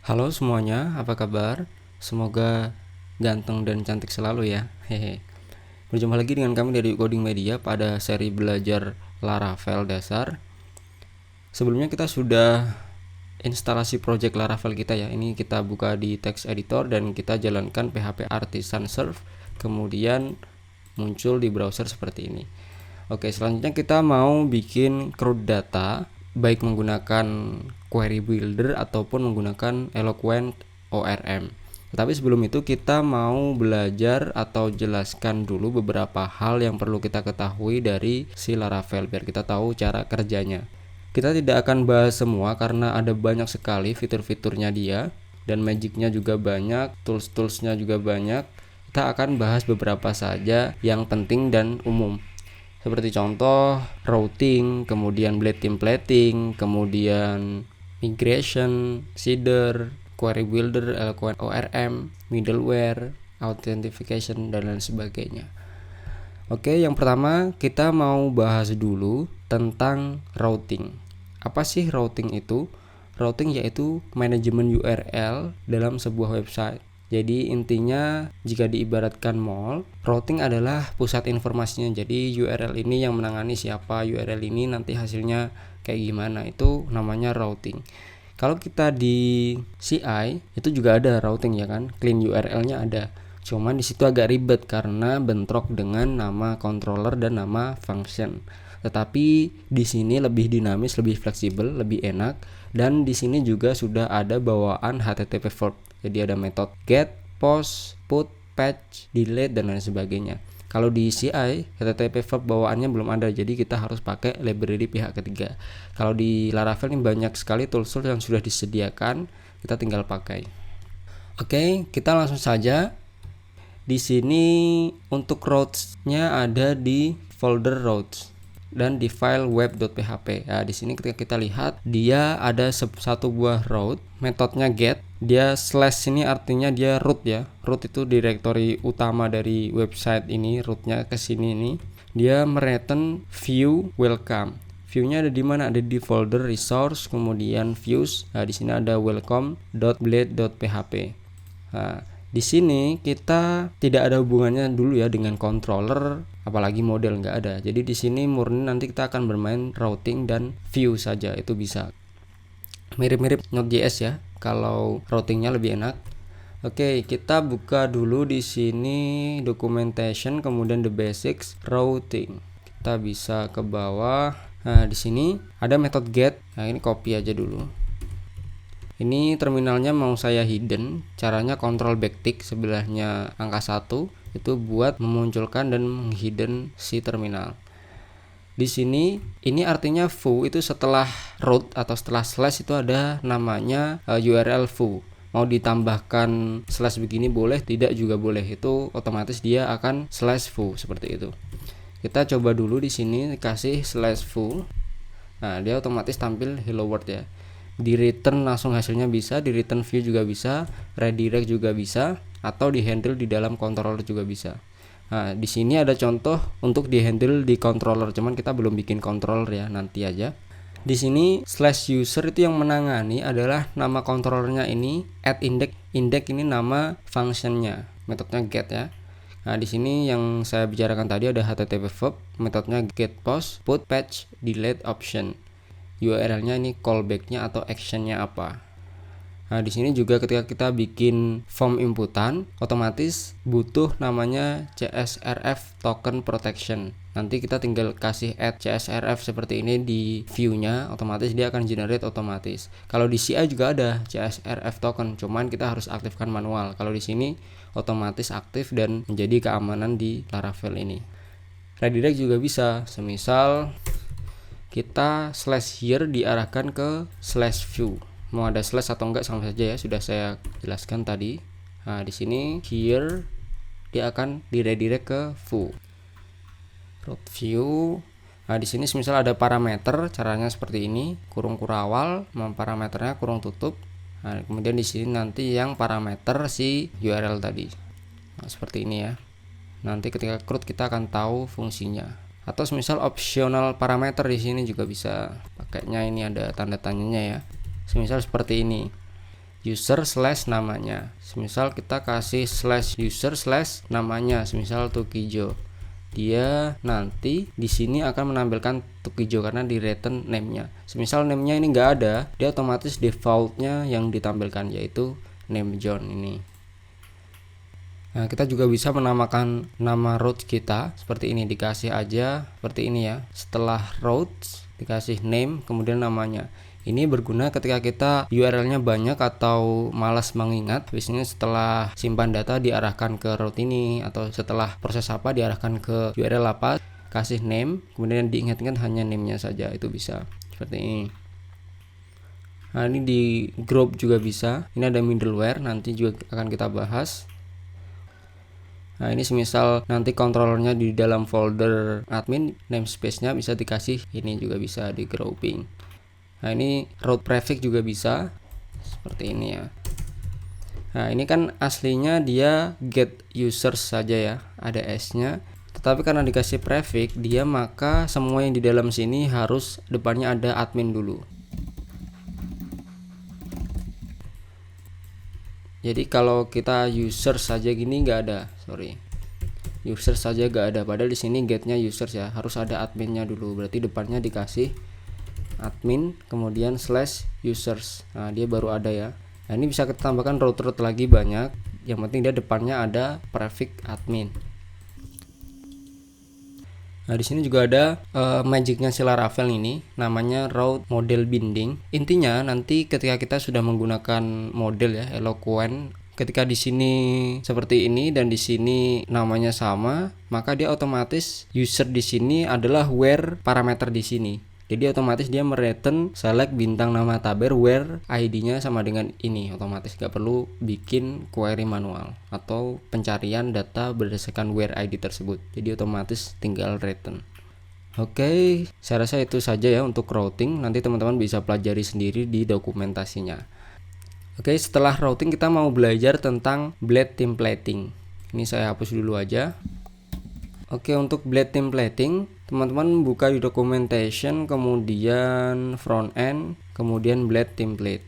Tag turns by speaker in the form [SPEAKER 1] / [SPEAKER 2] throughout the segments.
[SPEAKER 1] Halo semuanya, apa kabar? Semoga ganteng dan cantik selalu ya. Hehe. Berjumpa lagi dengan kami dari Coding Media pada seri belajar Laravel dasar. Sebelumnya kita sudah instalasi project Laravel kita ya. Ini kita buka di text editor dan kita jalankan PHP Artisan Serve. Kemudian muncul di browser seperti ini. Oke, selanjutnya kita mau bikin CRUD data baik menggunakan query builder ataupun menggunakan Eloquent ORM. Tetapi sebelum itu kita mau belajar atau jelaskan dulu beberapa hal yang perlu kita ketahui dari si Laravel biar kita tahu cara kerjanya. Kita tidak akan bahas semua karena ada banyak sekali fitur-fiturnya dia dan magicnya juga banyak, tools-toolsnya juga banyak. Kita akan bahas beberapa saja yang penting dan umum. Seperti contoh routing, kemudian blade templating, kemudian migration, seeder, query builder, Eloquent ORM, middleware, authentication, dan lain sebagainya. Oke, yang pertama kita mau bahas dulu tentang routing. Apa sih routing itu? Routing yaitu manajemen URL dalam sebuah website. Jadi intinya jika diibaratkan mall, routing adalah pusat informasinya. Jadi URL ini yang menangani siapa, URL ini nanti hasilnya kayak gimana, itu namanya routing. Kalau kita di CI itu juga ada routing ya kan, clean URL-nya ada. Cuman di situ agak ribet karena bentrok dengan nama controller dan nama function. Tetapi di sini lebih dinamis, lebih fleksibel, lebih enak, dan di sini juga sudah ada bawaan HTTP verb. Jadi ada metode get, post, put, patch, delete, dan lain sebagainya. Kalau di CI, HTTP verb bawaannya belum ada, jadi kita harus pakai library pihak ketiga. Kalau di Laravel ini banyak sekali tools yang sudah disediakan, kita tinggal pakai. Oke, kita langsung saja. Di sini untuk routes-nya ada di folder routes dan di file web.php. Nah, di sini ketika kita lihat dia ada satu buah route, metodenya get. Dia slash ini artinya dia root ya. Root itu directory utama dari website ini, rootnya ke sini nih. Dia mereturn view welcome. View-nya ada di mana? Ada di folder resource, kemudian views. Nah, di sini ada welcome.blade.php. Nah, di sini kita tidak ada hubungannya dulu ya dengan controller, apalagi model nggak ada. Jadi di sini murni nanti kita akan bermain routing dan view saja, itu bisa. Mirip-mirip Node.js ya, kalau routingnya lebih enak. Oke, kita buka dulu di sini documentation, kemudian the basics routing. Kita bisa ke bawah. Nah, di sini ada metode get. Nah, ini copy aja dulu. Ini terminalnya mau saya hidden. Caranya control backtick sebelahnya angka 1 itu buat memunculkan dan menghidden si terminal. Di sini ini artinya foo itu setelah root atau setelah slash itu ada namanya URL foo. Mau ditambahkan slash begini boleh, tidak juga boleh. Itu otomatis dia akan slash foo seperti itu. Kita coba dulu di sini kasih slash foo. Nah, dia otomatis tampil hello world ya. Di return langsung hasilnya bisa, di return view juga bisa, redirect juga bisa, atau di handle di dalam controller juga bisa. Nah, di sini ada contoh untuk di handle di controller, cuman kita belum bikin controller ya, nanti aja. Di sini slash user itu yang menangani adalah nama controllernya ini add index. Index ini nama functionnya, metodenya get ya. Nah, di sini yang saya bicarakan tadi ada HTTP verb, metodenya get, post, put, patch, delete option. URL-nya ini callback-nya atau action-nya apa. Nah, di sini juga ketika kita bikin form inputan, otomatis butuh namanya CSRF token protection. Nanti kita tinggal kasih add CSRF seperti ini di view-nya, otomatis dia akan generate otomatis. Kalau di CI juga ada CSRF token, cuman kita harus aktifkan manual. Kalau di sini otomatis aktif dan menjadi keamanan di Laravel ini. Redirect juga bisa, semisal kita slash here diarahkan ke slash view. Mau ada slash atau enggak sama saja ya, sudah saya jelaskan tadi. Nah, di sini here dia akan diredirect ke view. Root view. Nah, di sini misal ada parameter, caranya seperti ini, kurung kurawal, parameternya kurung tutup. Nah, kemudian di sini nanti yang parameter si URL tadi. Nah, seperti ini ya. Nanti ketika CRUD kita akan tahu fungsinya. Atau misal optional parameter di sini juga bisa. Pakainya ini ada tanda tanyanya ya. Misal seperti ini. user slash namanya. Misal kita kasih slash user slash namanya, misal Tukijo. Dia nanti di sini akan menampilkan Tukijo karena di return name-nya. Semisal name-nya ini nggak ada, dia otomatis default-nya yang ditampilkan yaitu name John ini. Nah, kita juga bisa menamakan nama route kita seperti ini, dikasih aja seperti ini ya. Setelah routes dikasih name kemudian namanya. Ini berguna ketika kita URL-nya banyak atau malas mengingat. Biasanya setelah simpan data diarahkan ke route ini, atau setelah proses apa diarahkan ke URL apa, kasih name kemudian diingat-ingat hanya name-nya saja, itu bisa seperti ini. Nah, ini di group juga bisa. Ini ada middleware, nanti juga akan kita bahas. Nah, ini semisal nanti controllernya di dalam folder admin, namespace-nya bisa dikasih, ini juga bisa di grouping. Nah, ini route prefix juga bisa seperti ini ya. Nah, ini kan aslinya dia get users saja ya, ada s-nya. Tetapi karena dikasih prefix, dia maka semua yang di dalam sini harus depannya ada admin dulu. Jadi kalau kita user saja gini nggak ada, user saja nggak ada. Padahal di sini getnya users ya, harus ada adminnya dulu. Berarti depannya dikasih admin kemudian slash users. Nah, dia baru ada ya. Nah, ini bisa kita tambahkan route lagi banyak. Yang penting dia depannya ada prefix admin. Nah, di sini juga ada magicnya si Laravel ini, namanya route model binding. Intinya nanti ketika kita sudah menggunakan model ya, Eloquent, ketika di sini seperti ini dan di sini namanya sama, maka dia otomatis user di sini adalah where parameter di sini. Jadi otomatis dia mereturn select bintang nama tabel where ID-nya sama dengan ini, otomatis gak perlu bikin query manual atau pencarian data berdasarkan where ID tersebut. Jadi otomatis tinggal return. Oke, saya rasa itu saja ya untuk routing. Nanti teman-teman bisa pelajari sendiri di dokumentasinya. Oke, setelah routing kita mau belajar tentang blade templating. Ini saya hapus dulu aja. Oke, untuk blade templating, teman-teman buka di documentation, kemudian front end, kemudian blade template.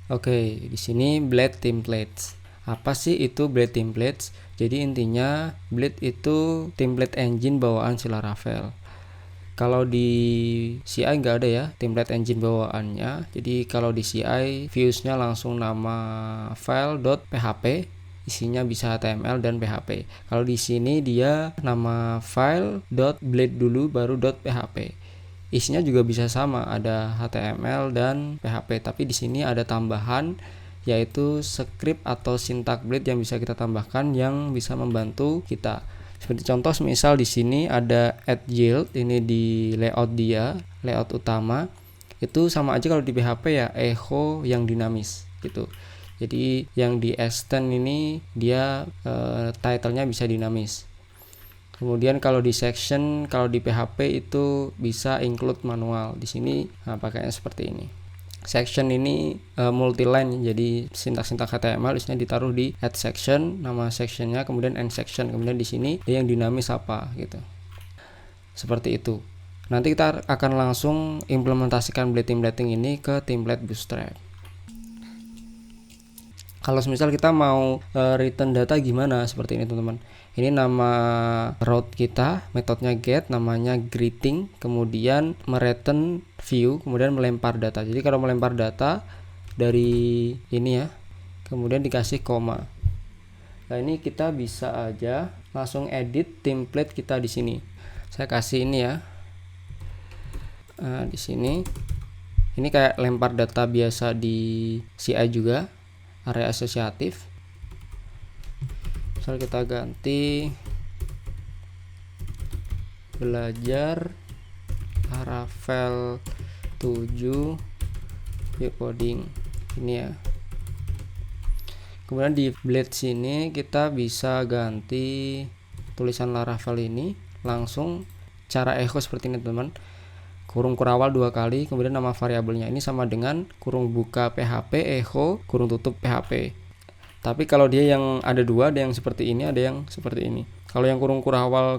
[SPEAKER 1] Oke, di sini blade templates. Apa sih itu blade templates? Jadi intinya blade itu template engine bawaan si Laravel. Kalau di CI nggak ada ya template engine bawaannya. Jadi kalau di CI views-nya langsung nama file.php. Isinya bisa HTML dan PHP. Kalau di sini dia nama file.blade dulu baru .php. Isinya juga bisa sama, ada HTML dan PHP, tapi di sini ada tambahan yaitu script atau syntax blade yang bisa kita tambahkan yang bisa membantu kita. Seperti contoh misal di sini ada add yield, ini di layout dia, layout utama. Itu sama aja kalau di PHP ya echo yang dinamis gitu. Jadi yang di extend ini dia title-nya bisa dinamis. Kemudian kalau di section, kalau di PHP itu bisa include manual. Di sini pakainya seperti ini. Section ini multi-line, jadi sintak-sintak HTML isinya ditaruh di add section, nama sectionnya, kemudian end section, kemudian di sini dia yang dinamis apa gitu. Seperti itu. Nanti kita akan langsung implementasikan blade templating ini ke template Bootstrap. Kalau misal kita mau return data gimana, seperti ini teman-teman. Ini nama route kita, metodenya get, namanya greeting, kemudian mereturn view, kemudian melempar data. Jadi kalau melempar data dari ini ya, kemudian dikasih koma. Nah, ini kita bisa aja langsung edit template kita di sini. Saya kasih ini ya. Nah, di sini ini kayak lempar data biasa di CI juga, area asosiatif. Misal kita ganti belajar Laravel 7 yuk coding ini ya. Kemudian di blade sini kita bisa ganti tulisan Laravel ini, langsung cara echo seperti ini teman-teman. Kurung kurawal 2 kali, kemudian nama variabelnya ini sama dengan kurung buka PHP echo kurung tutup PHP. Tapi kalau dia yang ada 2, ada yang seperti ini, ada yang seperti ini. Kalau yang kurung kurawal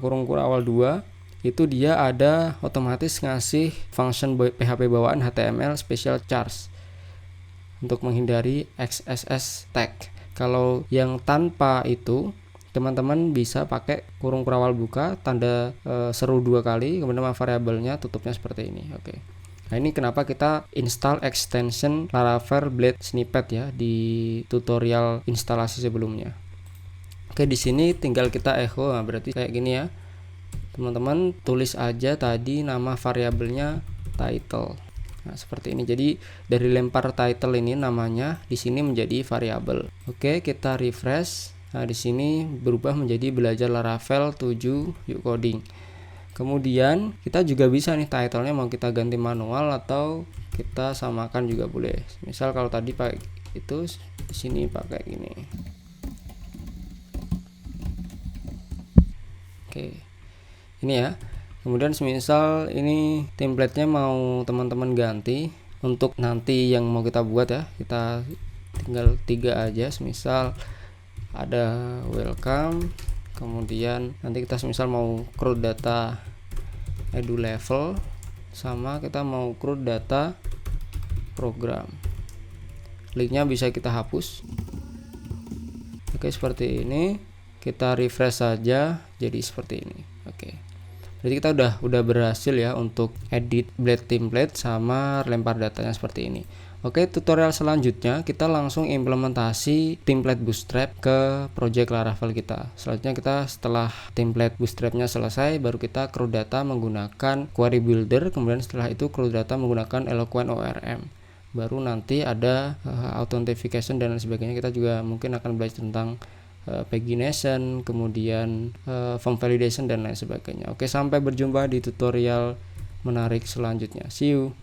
[SPEAKER 1] 2 itu dia ada otomatis ngasih function PHP bawaan HTML special charge. untuk menghindari XSS tag. Kalau yang tanpa itu, teman-teman bisa pakai kurung kurawal buka, tanda seru 2 kali, kemudian nama variabelnya tutupnya seperti ini. Oke. Nah, ini kenapa kita install extension Laravel Blade Snippet ya di tutorial instalasi sebelumnya. Oke, di sini tinggal kita echo. Nah, berarti kayak gini ya. Teman-teman tulis aja tadi nama variabelnya title. Nah, seperti ini. Jadi dari lempar title ini namanya di sini menjadi variabel. Oke, kita refresh. Nah, di sini berubah menjadi belajar Laravel 7 yuk coding. Kemudian kita juga bisa nih title-nya mau kita ganti manual atau kita samakan juga boleh. Misal kalau tadi pakai itu, di sini pakai gini. Oke. Ini ya. Kemudian semisal ini template-nya mau teman-teman ganti untuk nanti yang mau kita buat ya, kita tinggal 3 aja. Semisal ada welcome, kemudian nanti kita semisal mau CRUD data edu level, sama kita mau CRUD data program. Linknya bisa kita hapus. Oke, seperti ini. Kita refresh saja jadi seperti ini. Oke. Jadi kita udah berhasil ya untuk edit Blade template sama lempar datanya seperti ini. Oke, tutorial selanjutnya kita langsung implementasi template bootstrap ke project Laravel kita. Selanjutnya kita setelah template bootstrapnya selesai, baru kita CRUD data menggunakan query builder, kemudian setelah itu CRUD data menggunakan Eloquent ORM. Baru nanti ada authentication dan lain sebagainya. Kita juga mungkin akan belajar tentang pagination, kemudian form validation dan lain sebagainya. Oke, sampai berjumpa di tutorial menarik selanjutnya. See you.